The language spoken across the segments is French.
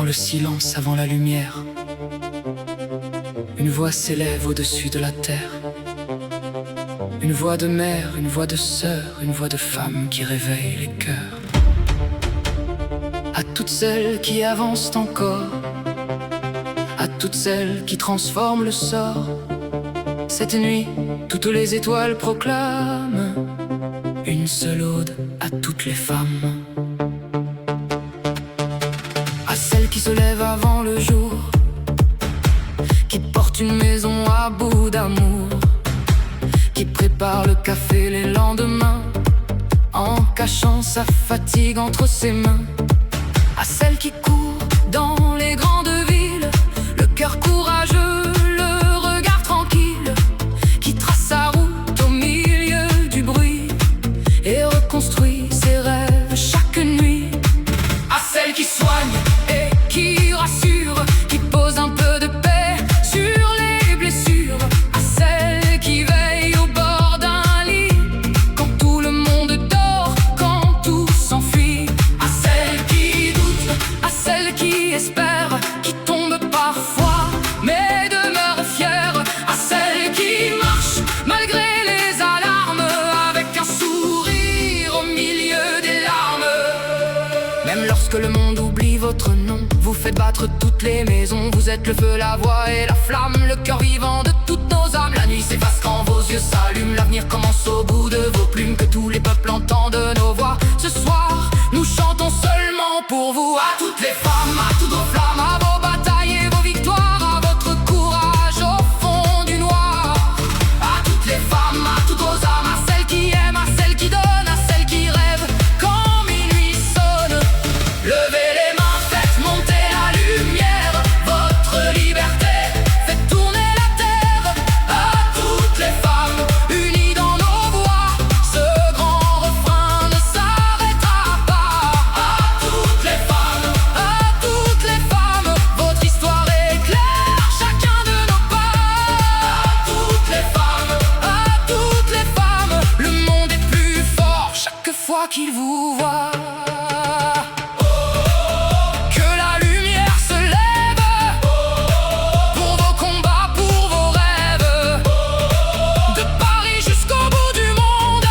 dans le silence avant la lumière. Une voix s'élève au-dessus de la terre. Une voix de mère, une voix de sœur, une voix de femme qui réveille les cœurs. À toutes celles qui avancent encore, à toutes celles qui transforment le sort. Cette nuit, toutes les étoiles proclament une seule ode à toutes les femmes. À celles qui se lèvent avant le jour, qui portent une maison à bout d'amour, qui prépare le café les lendemains en cachant sa fatigue entre ses mains. À celles qui courent dans les grandes villes, le cœur courageux, le regard tranquille, qui trace sa route au milieu du bruit et reconstruit ses rêves chaque nuit. À celles qui soignent et qui rassurent, qui posent un peu de paix sur les blessures. À celles qui veillent au bord d'un lit quand tout le monde dort, quand tout s'enfuit. À celles qui doutent, à celles qui espèrent, qui tombent parfois mais demeurent fières. À celles qui marchent malgré les alarmes, avec un sourire au milieu des larmes. Même lorsque le monde oublie votre nom, vous faites battre toutes les maisons. Vous êtes le feu, la voix et la flamme, le cœur vivant de toutes nos âmes. La nuit s'efface quand vos yeux s'allument, l'avenir commence au bout de vos plumes. Que tous les peuples entendent nos voix. Ce soir, nous chantons seulement pour vous. À toutes les femmes, à toutes vos flammes, à vos batailles et vos victoires, à votre courage au fond du noir. À toutes les femmes, à toutes vos âmes, à celles qui aiment, à celles qui donnent, à celles qui rêvent quand minuit sonne. Levez les mains, faites monter la lumière, votre liberté, faites tourner la terre. À toutes les femmes, unies dans nos voix, ce grand refrain ne s'arrêtera pas. À toutes les femmes, votre histoire éclaire chacun de nos pas. À toutes les femmes, le monde est plus fort chaque fois qu'il vous voit. Que la lumière se lève pour vos combats, pour vos rêves, de Paris jusqu'au bout du monde.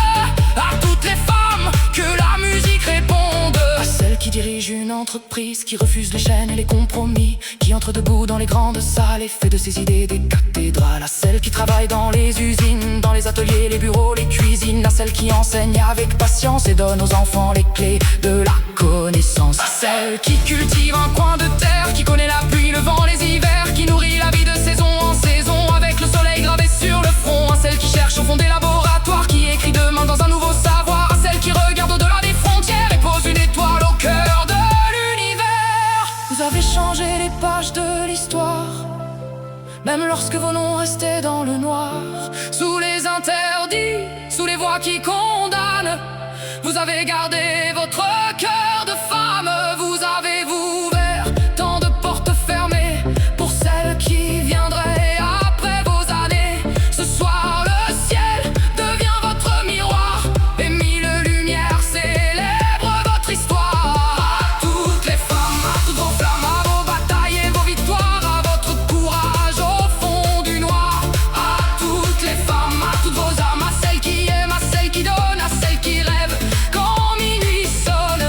À toutes les femmes, que la musique réponde. À celles qui dirigent une entreprise, qui refuse les chaînes et les compromis, qui entre debout dans les grandes salles et fait de ses idées des cathédrales. À celles qui travaillent dans les usines, dans les ateliers, les bureaux, les cuisines. À celles qui enseignent avec patience et donnent aux enfants les clés de la connaissance. À celles qui cultivent un coin de terre, qui connaît la pluie, le vent, les hivers, qui nourrit la vie de saison en saison avec le soleil gravé sur le front. À celles qui cherchent au fond des laboratoires, qui écrit demain dans un nouveau savoir. À celles qui regardent au-delà des frontières et posent une étoile au cœur de l'univers. Vous avez changé les pages de l'histoire, même lorsque vos noms restaient dans le noir. Sous les interdits, sous les voix qui condamnent, vous avez gardé votre cœur de femme. Vous avez ouvert tant de portes fermées pour celles qui viendraient après vos années. Ce soir, le ciel devient votre miroir et mille lumières célèbrent votre histoire. À toutes les femmes, à toutes vos flammes, à vos batailles et vos victoires, à votre courage au fond du noir. À toutes les femmes, à toutes vos âmes, à celles qui aiment, à celles qui donnent, à celles qui rêvent quand minuit sonne.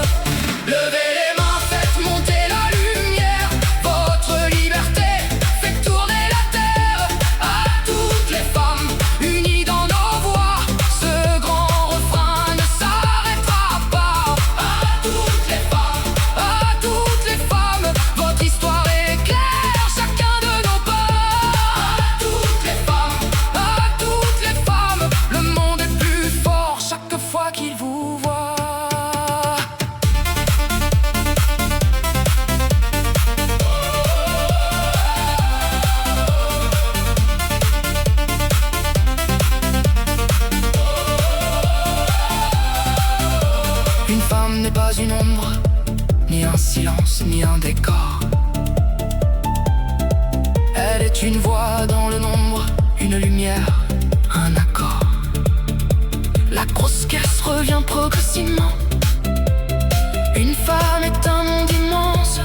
Levez les mains, faites monter la lumière, votre liberté, faites tourner la terre. À toutes les femmes, unies dans nos voix, ce grand refrain ne s'arrêtera pas. À toutes les femmes, votre histoire éclaire chacun de nos pas. À toutes les femmes, le monde est plus fort chaque fois qu'il vous voit. Une femme n'est pas une ombre, ni un silence, ni un décor. Elle est une voix dans le nombre, une lumière, un accord. La grosse caisse revient progressivement. Une femme est un monde immense,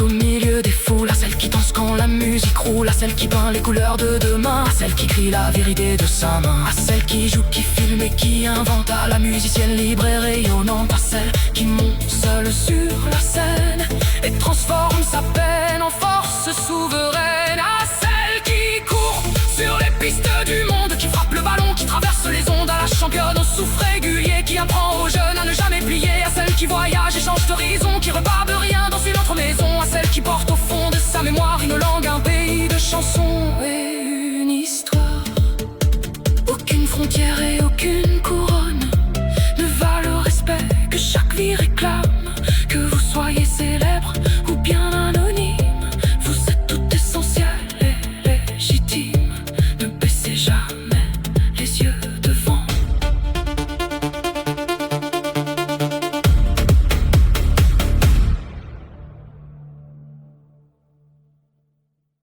au milieu des foules, à celle qui danse quand la musique roule, à celle qui peint les couleurs de demain, à celle qui crie la vérité de sa main, à celle qui joue, qui filme et qui invente, à la musicienne libre et rayonnante, à celle qui monte seule sur la scène et transforme sa peine en force souveraine, à celle qui court sur les pistes du monde, qui frappe le ballon, qui traverse les ondes, à la championne au souffle régulier, qui apprend aux jeunes à ne jamais plier, à celle qui voyage et change d'horizon, qui repart